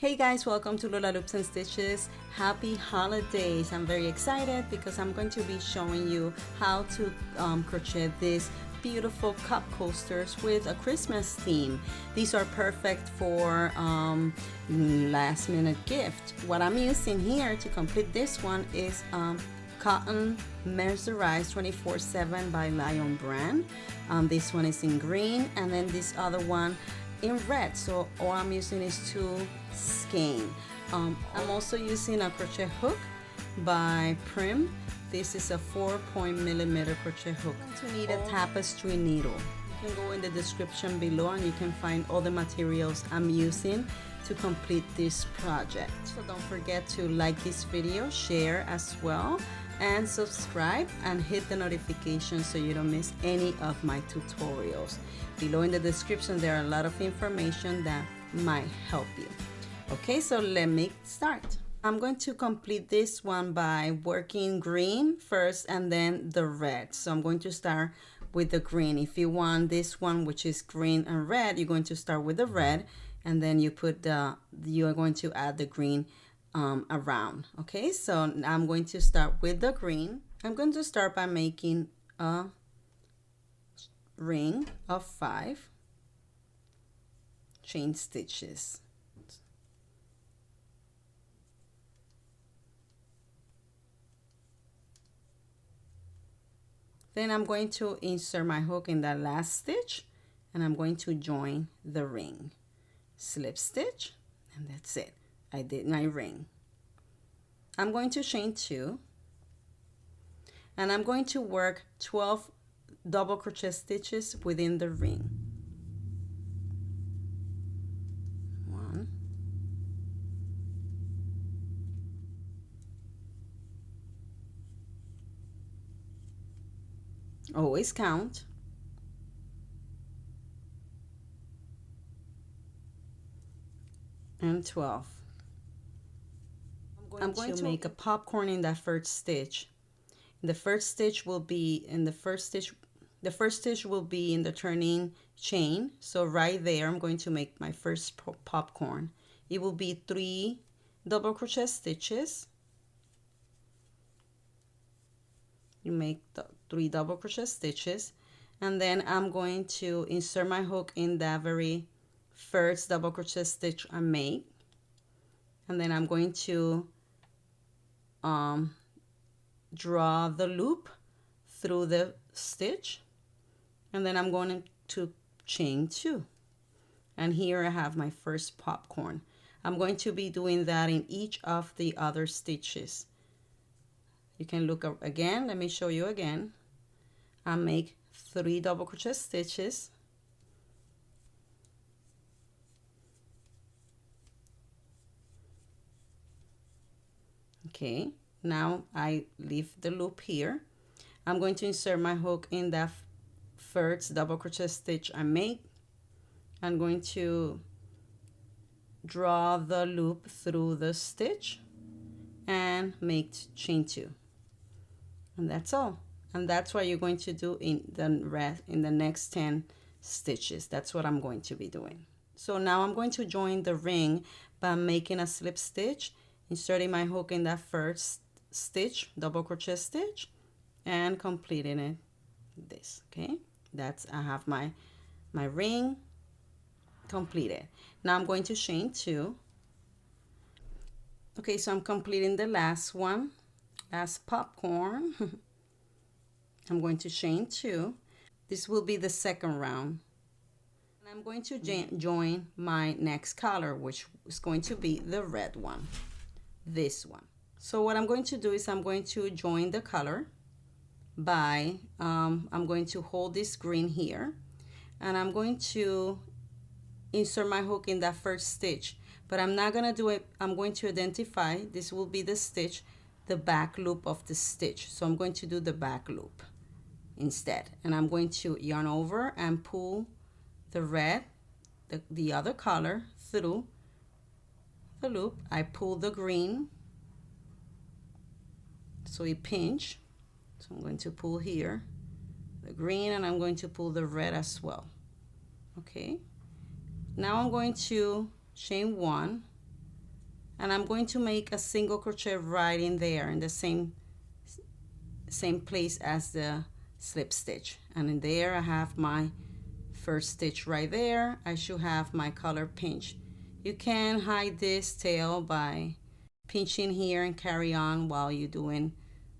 Hey guys, welcome to Lola Loops and Stitches. Happy holidays. I'm very excited because I'm going to be showing you how to crochet these beautiful cup coasters with a Christmas theme. These are perfect for last minute gift. What I'm using here to complete this one is cotton mercerized 24/7 by Lion brand. This one is in green, and then this other one in red. So all I'm using is two skein. I'm also using a crochet hook by Prim. This is a 4-point crochet hook. You need a tapestry needle. You can go in the description below and you can find all the materials I'm using to complete this project. So don't forget to like this video, share as well, and subscribe and hit the notification so you don't miss any of my tutorials. Below in the description there are a lot of information that might help you. Okay, so let me start. I'm going to complete this one by working green first and then the red. So I'm going to start with the green. If you want this one, which is green and red, you're going to start with the red, and then you are going to add the green around. Okay, so I'm going to start with the green. I'm going to start by making a ring of 5 chain stitches. Then I'm going to insert my hook in that last stitch, and I'm going to join the ring. Slip stitch, and that's it. I did my ring. I'm going to chain 2, and I'm going to work 12 double crochet stitches within the ring. 1, 2, always count, and 12. I'm going to make a popcorn in that first stitch. The first stitch will be in the first stitch will be in the turning chain. So right there I'm going to make my first popcorn. It will be 3 double crochet stitches. You make the 3 double crochet stitches, and then I'm going to insert my hook in that very first double crochet stitch I made, and then I'm going to draw the loop through the stitch, and then I'm going to chain 2, and here I have my first popcorn. I'm going to be doing that in each of the other stitches. You can look up again. Let me show you again. I make 3 double crochet stitches, okay. Now I leave the loop here. I'm going to insert my hook in that first double crochet stitch I made. I'm going to draw the loop through the stitch and make chain 2, and that's all. And that's what you're going to do in the next 10 stitches. That's what I'm going to be doing. So now I'm going to join the ring by making a slip stitch, inserting my hook in that first stitch, double crochet stitch, and completing it this. Okay, I have my ring completed. Now I'm going to chain 2. Okay, so I'm completing the last one, last popcorn. I'm going to chain 2. This will be the second round, and I'm going to join my next color, which is going to be the red one, this one. So what I'm going to do is I'm going to join the color by I'm going to hold this green here, and I'm going to insert my hook in that first stitch, but I'm not gonna do it. I'm going to identify, this will be the stitch, the back loop of the stitch. So I'm going to do the back loop instead, and I'm going to yarn over and pull the red, the other color, through the loop. I pull the green, so it pinch. So I'm going to pull here the green, and I'm going to pull the red as well. Okay, now I'm going to chain 1, and I'm going to make a single crochet right in there in the same place as the slip stitch, and in there I have my first stitch right there. I should have my collar pinch. You can hide this tail by pinching here and carry on while you're doing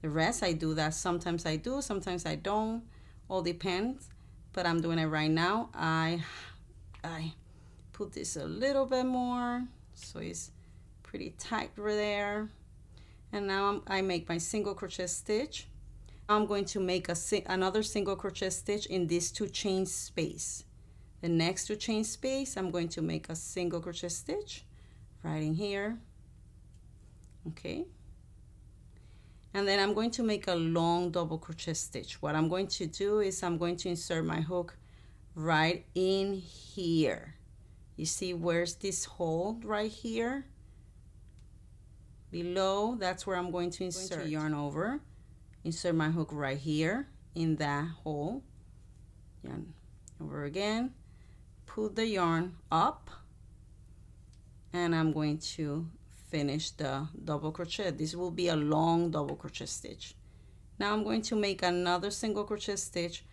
the rest. I do that. Sometimes I do, sometimes I don't, all depends, but I'm doing it right now. I put this a little bit more so it's pretty tight right there, and now I make my single crochet stitch. I'm going to make another single crochet stitch in this 2 chain space. The next 2 chain space, I'm going to make a single crochet stitch right in here. Okay, and then I'm going to make a long double crochet stitch. What I'm going to do is I'm going to insert my hook right in here. You see where's this hole right here below? That's where I'm going to insert. Yarn over, insert my hook right here in that hole, yarn over again, pull the yarn up, and I'm going to finish the double crochet. This will be a long double crochet stitch. Now I'm going to make another single crochet stitch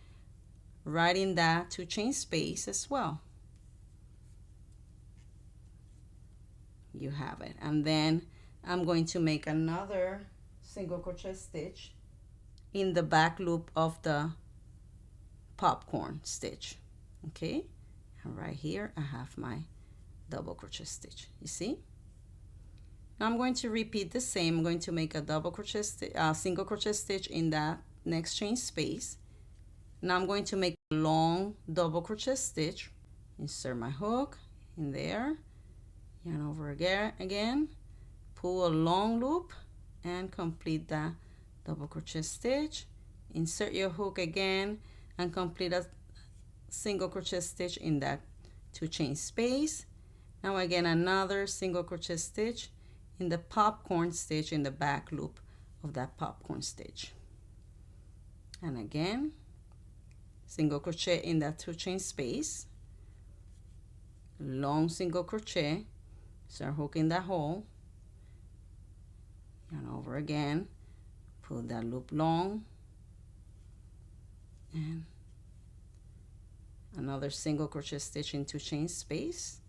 right in that 2 chain space as well. You have it. And then I'm going to make another single crochet stitch in the back loop of the popcorn stitch. Okay, and right here I have my double crochet stitch. You see? Now I'm going to repeat the same. I'm going to make a double crochet single crochet stitch in that next chain space. Now I'm going to make a long double crochet stitch, insert my hook in there, yarn over again, pull a long loop and complete that double crochet stitch, insert your hook again and complete a single crochet stitch in that 2 chain space. Now again another single crochet stitch in the popcorn stitch in the back loop of that popcorn stitch, and again single crochet in that 2 chain space, long single crochet, start hooking that hole, yarn over again, pull that loop long, and another single crochet stitch in 2 chain space.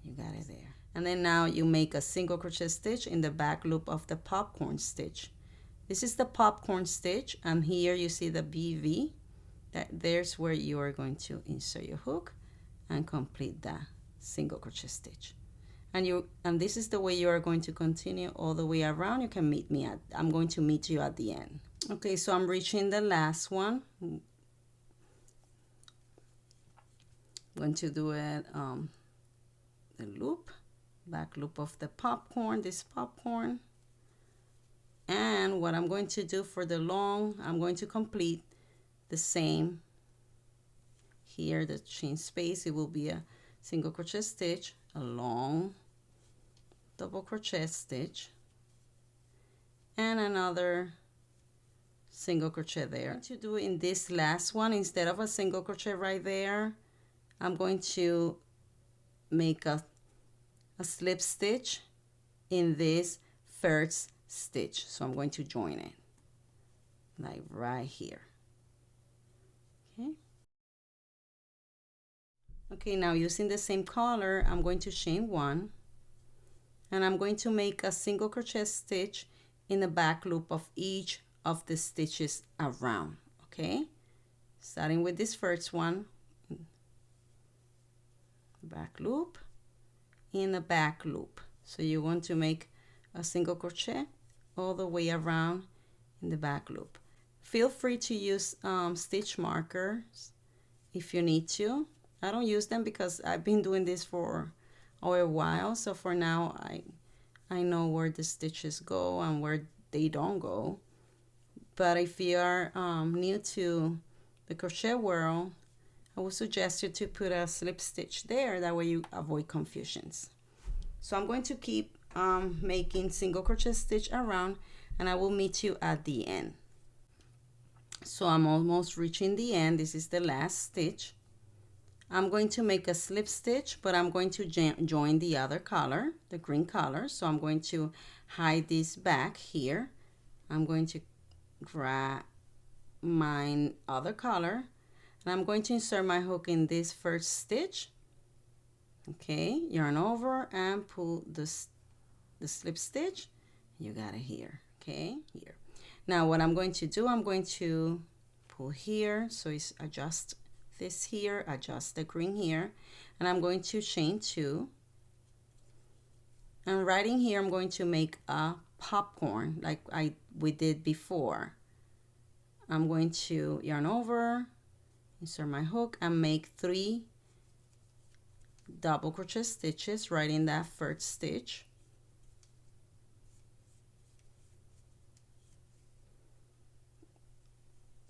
You got it there. And then now you make a single crochet stitch in the back loop of the popcorn stitch. This is the popcorn stitch, and here you see the BV. There's where you are going to insert your hook and complete that single crochet stitch. And this is the way you are going to continue all the way around. You can meet me I'm going to meet you at the end. Okay, so I'm reaching the last one. I'm going to do it the loop, back loop of the popcorn, this popcorn. And what I'm going to do for the long, I'm going to complete the same here, the chain space. It will be a single crochet stitch, a long double crochet stitch, and another single crochet there. To do in this last one, instead of a single crochet right there, I'm going to make a slip stitch in this first stitch. So I'm going to join it like right here. Okay, now using the same color, I'm going to chain 1, and I'm going to make a single crochet stitch in the back loop of each of the stitches around. Okay, starting with this first one, back loop, in the back loop. So you want to make a single crochet all the way around in the back loop. Feel free to use stitch markers if you need to. I don't use them because I've been doing this for a while, so for now I know where the stitches go and where they don't go. But if you are new to the crochet world, I would suggest you to put a slip stitch there. That way you avoid confusions. So I'm going to keep making single crochet stitch around, and I will meet you at the end. So I'm almost reaching the end. This is the last stitch. I'm going to make a slip stitch, but I'm going to join the other color, the green color. So I'm going to hide this back here. I'm going to grab my other color, and I'm going to insert my hook in this first stitch. Okay, yarn over and pull the slip stitch. You got it here. Okay, here. Now what I'm going to do, I'm going to pull here, so it's adjust this here, adjust the green here, and I'm going to chain 2. And right in here I'm going to make a popcorn like we did before. I'm going to yarn over, insert my hook, and make 3 double crochet stitches right in that first stitch.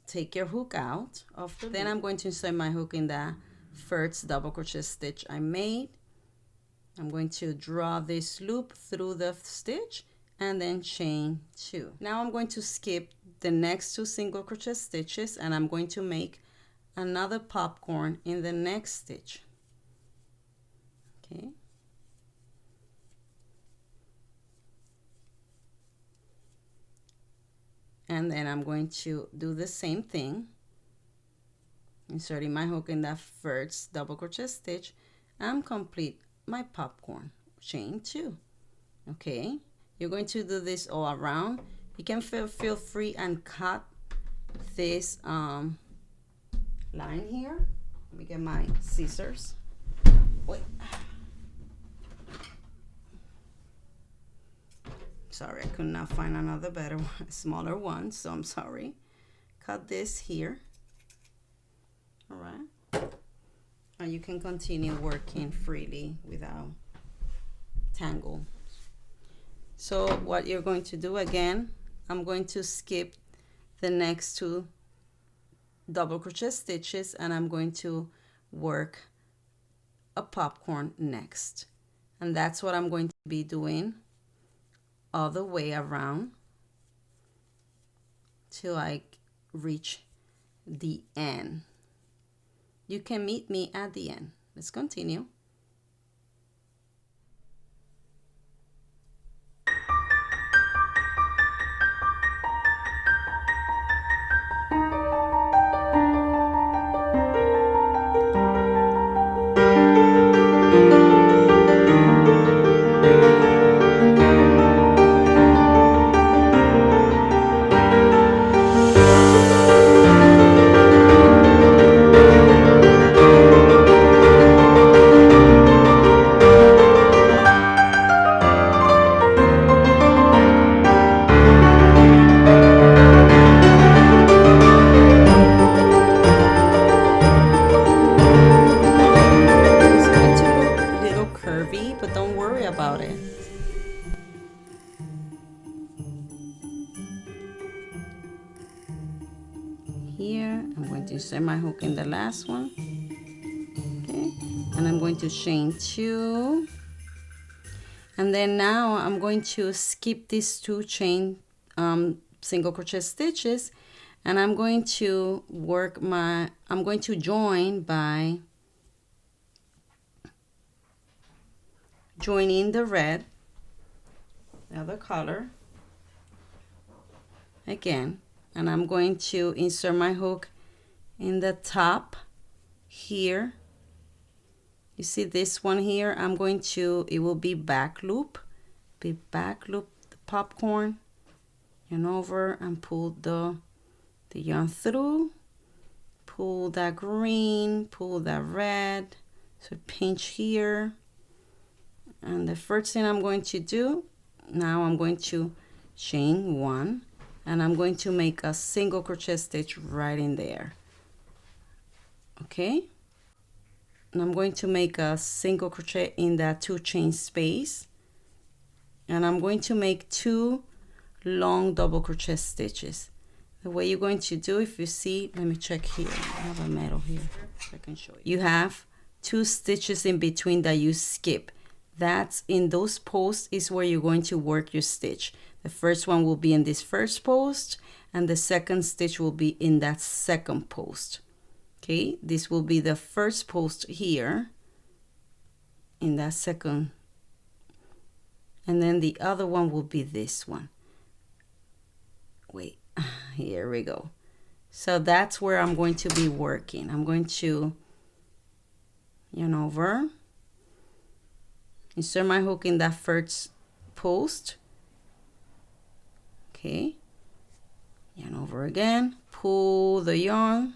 Take your hook out of the loop. Then I'm going to insert my hook in that first double crochet stitch I made. I'm going to draw this loop through the stitch and then chain 2. Now I'm going to skip the next 2 single crochet stitches, and I'm going to make another popcorn in the next stitch. Okay. And then I'm going to do the same thing, inserting my hook in that first double crochet stitch and complete my popcorn, chain 2. Okay, you're going to do this all around. You can feel free and cut this line here. Let me get my scissors. Wait. Sorry, I could not find another better one, smaller one, so I'm sorry. Cut this here. All right. And you can continue working freely without tangle. So what you're going to do again, I'm going to skip the next 2 double crochet stitches, and I'm going to work a popcorn next. And that's what I'm going to be doing all the way around till I reach the end. You can meet me at the end. Let's continue. Here I'm going to insert my hook in the last one. Okay, and I'm going to chain 2, and then now I'm going to skip these 2 chain single crochet stitches, and I'm going to join by joining the red, the other color again, and I'm going to insert my hook in the top here. You see this one here, it will be back loop the popcorn, yarn over and pull the yarn through, pull that green, pull that red, so pinch here. And the first thing I'm going to do, now I'm going to chain 1, and I'm going to make a single crochet stitch right in there. Okay, and I'm going to make a single crochet in that 2 chain space, and I'm going to make 2 long double crochet stitches. The way you're going to do, if you see, let me check here, I have a metal here so I can show you. You have 2 stitches in between that you skip. That's in those posts is where you're going to work your stitch. The first one will be in this first post, and the second stitch will be in that second post. Okay, this will be the first post here in that second, and then the other one will be this one. Wait, here we go. So that's where I'm going to be working. I'm going to yarn over, insert my hook in that first post. Okay, yarn over again, pull the yarn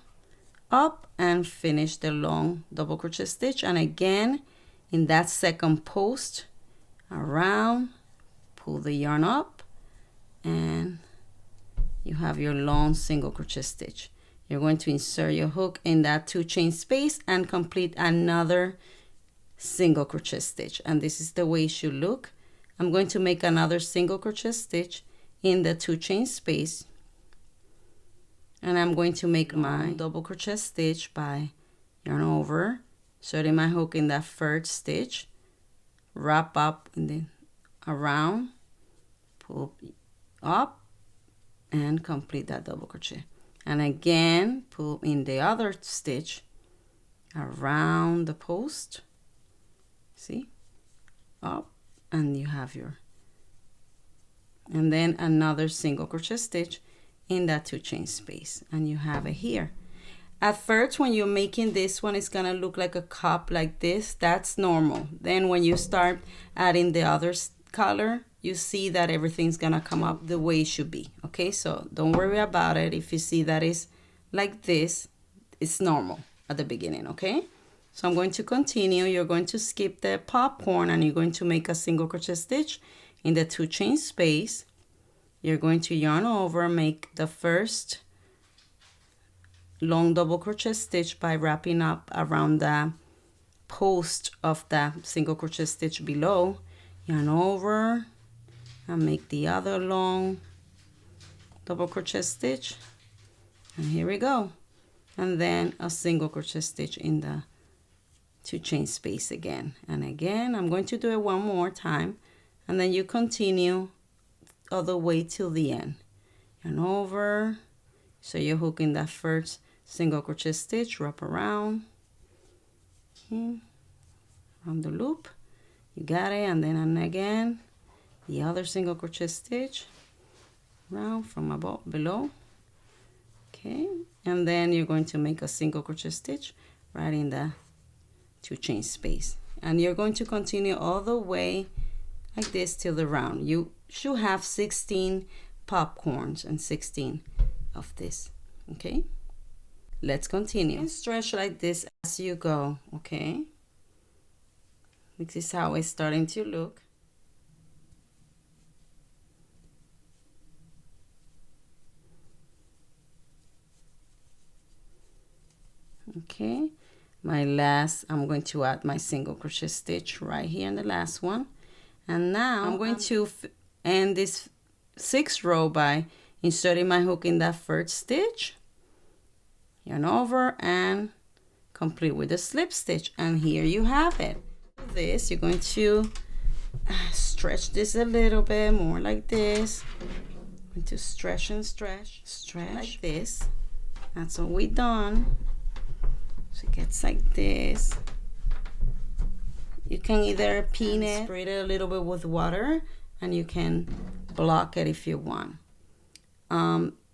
up and finish the long double crochet stitch, and again in that second post around, pull the yarn up, and you have your long single crochet stitch. You're going to insert your hook in that 2 chain space and complete another single crochet stitch, and this is the way it should look. I'm going to make another single crochet stitch in the 2 chain space, and I'm going to make my double crochet stitch by yarn over, inserting my hook in that first stitch, wrap up and then around, pull up, and complete that double crochet, and again pull in the other stitch around the post, see, up, and you have your, and then another single crochet stitch in that 2 chain space, and you have it here. At first, when you're making this one, it's gonna look like a cup like this. That's normal. Then when you start adding the other color, you see that everything's gonna come up the way it should be. Okay, so don't worry about it. If you see that it's like this, it's normal at the beginning. Okay, so I'm going to continue. You're going to skip the popcorn, and you're going to make a single crochet stitch in the 2 chain space. You're going to yarn over, make the first long double crochet stitch by wrapping up around the post of the single crochet stitch below, yarn over and make the other long double crochet stitch, and here we go, and then a single crochet stitch in the 2 chain space again, and again I'm going to do it one more time, and then you continue all the way till the end. Yarn over, so you're hooking that first single crochet stitch, wrap around, around the loop, you got it, and then again the other single crochet stitch around from above below. Okay, and then you're going to make a single crochet stitch right in the 2 chain space, and you're going to continue all the way like this till the round. You should have 16 popcorns and 16 of this. Okay, let's continue and stretch like this as you go. Okay, this is how it's starting to look. Okay, my last, I'm going to add my single crochet stitch right here in the last one, and now I'm going to end this 6th row by inserting my hook in that first stitch, yarn over, and complete with a slip stitch, and here you have it. This, you're going to stretch this a little bit more like this. I'm going to stretch and stretch like this. That's what we done. So it gets like this. You can either pin it, spray it a little bit with water, and you can block it if you want.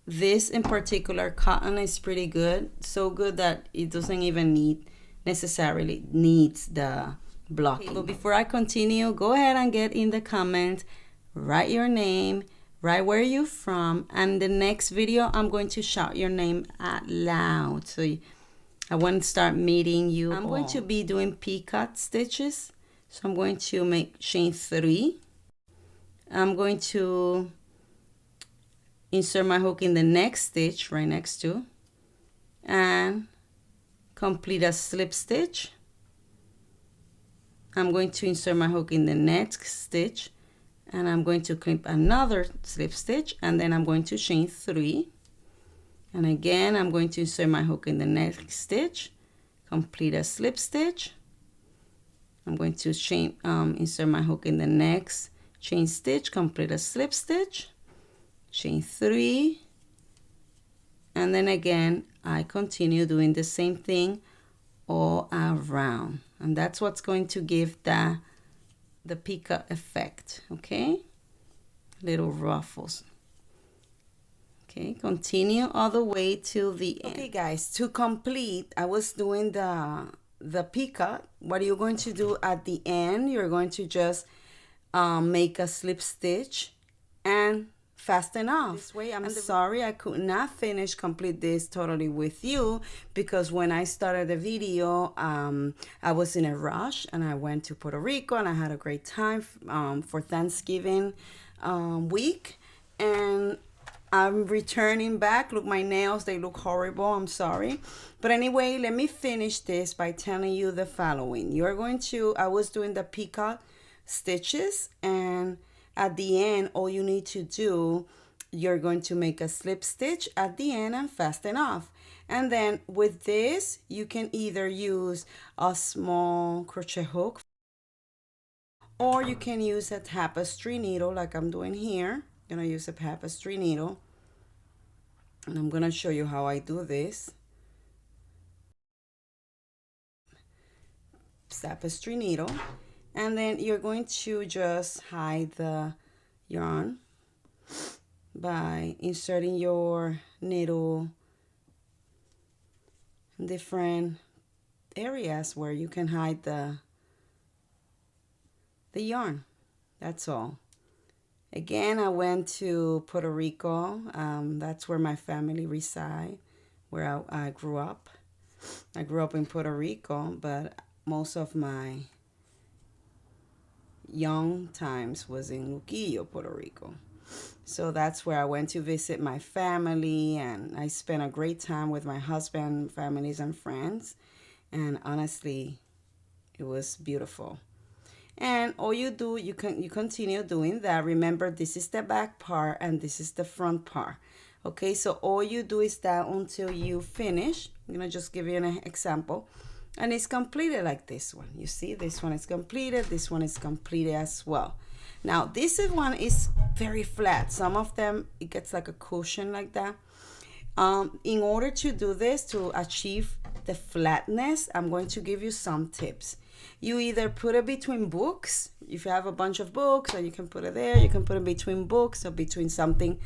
This in particular, cotton, is pretty good. So good that it doesn't even necessarily needs the blocking. Okay, but before I continue, go ahead and get in the comment, write your name, write where you're from, and the next video I'm going to shout your name out loud. So I want to start meeting you. I'm going to be doing Picot stitches. So I'm going to chain 3. I'm going to insert my hook in the next stitch right next to, and complete a slip stitch. I'm going to insert my hook in the next stitch, and I'm going to clip another slip stitch, and then I'm going to chain 3. And again, I'm going to insert my hook in the next stitch, complete a slip stitch. I'm going to insert my hook in the next chain stitch, complete a slip stitch, chain 3, And then again, I continue doing the same thing all around. And that's what's going to give the Picot effect, okay? Little ruffles. Okay, continue all the way till the end. Okay, guys, to complete, I was doing the Picot. What are you going to do at the end? You're going to just make a slip stitch and fasten off. This way, I'm sorry I could not complete this totally with you, because when I started the video, I was in a rush and I went to Puerto Rico and I had a great time for Thanksgiving week, and I'm returning back. Look, my nails, they look horrible. I'm sorry. But anyway, let me finish this by telling you the following. You're going to, I was doing the Picot stitches, and at the end, all you need to do, you're going to make a slip stitch at the end and fasten off. And then with this, you can either use a small crochet hook, or you can use a tapestry needle like I'm doing here. I'm gonna use a tapestry needle, and I'm gonna show you how I do this. Tapestry needle, and then you're going to just hide the yarn by inserting your needle in different areas where you can hide the yarn. That's all. Again, I went to Puerto Rico. That's where my family reside, where I grew up. I grew up in Puerto Rico, but most of my young times was in Luquillo, Puerto Rico. So that's where I went to visit my family, and I spent a great time with my husband, families, and friends. And honestly, it was beautiful. And all you do, you continue doing that. Remember, this is the back part and this is the front part. Okay, so all you do is that until you finish. I'm gonna just give you an example. And it's completed like this one. You see, this one is completed, this one is completed as well. Now, this one is very flat. Some of them, it gets like a cushion like that. In order to do this, to achieve the flatness, I'm going to give you some tips. You either put it between books. If you have a bunch of books, or you can put it there. You can put it between books or between something.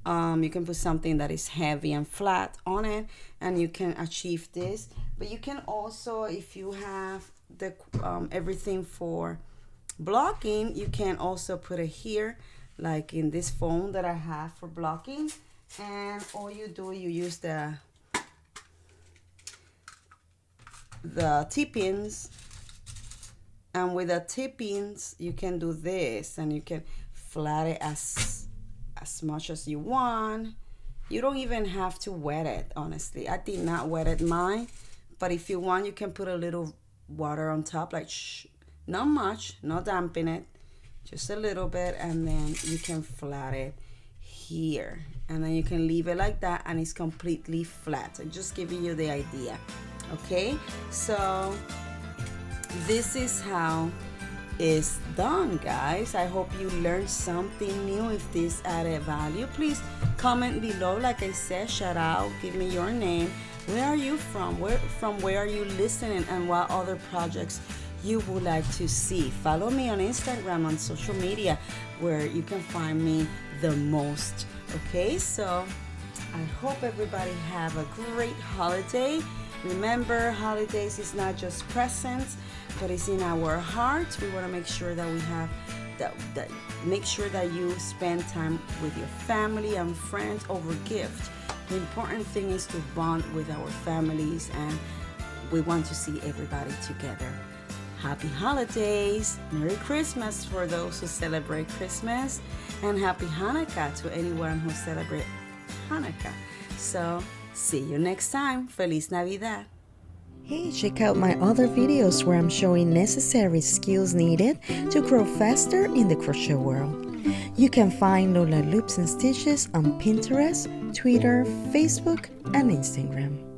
You can put something that is heavy and flat on it, and you can achieve this. But you can also, if you have the everything for blocking, you can also put it here, like in this foam that I have for blocking. And all you do, you use the T-pins, and with the T-pins you can do this, and you can flat it as much as you want. You don't even have to wet it. Honestly, I did not wet it mine, but if you want, you can put a little water on top, like not much, not dampen it, just a little bit, and then you can flat it here, and then you can leave it like that, and it's completely flat. I'm just giving you the idea. Okay, so this is how it's done, guys. I hope you learned something new. If this added value, please comment below. Like I said, shout out, give me your name, where are you from, where are you listening, and what other projects you would like to see. Follow me on Instagram, on social media, where you can find me the most. Okay, so I hope everybody have a great holiday. Remember, holidays is not just presents, but it's in our hearts. We want to make sure that we have that make sure that you spend time with your family and friends over gift. The important thing is to bond with our families, and we want to see everybody together. Happy holidays, Merry Christmas for those who celebrate Christmas, and Happy Hanukkah to anyone who celebrates Hanukkah. So, see you next time. Feliz Navidad. Hey, check out my other videos where I'm showing necessary skills needed to grow faster in the crochet world. You can find Lola Loops and Stitches on Pinterest, Twitter, Facebook, and Instagram.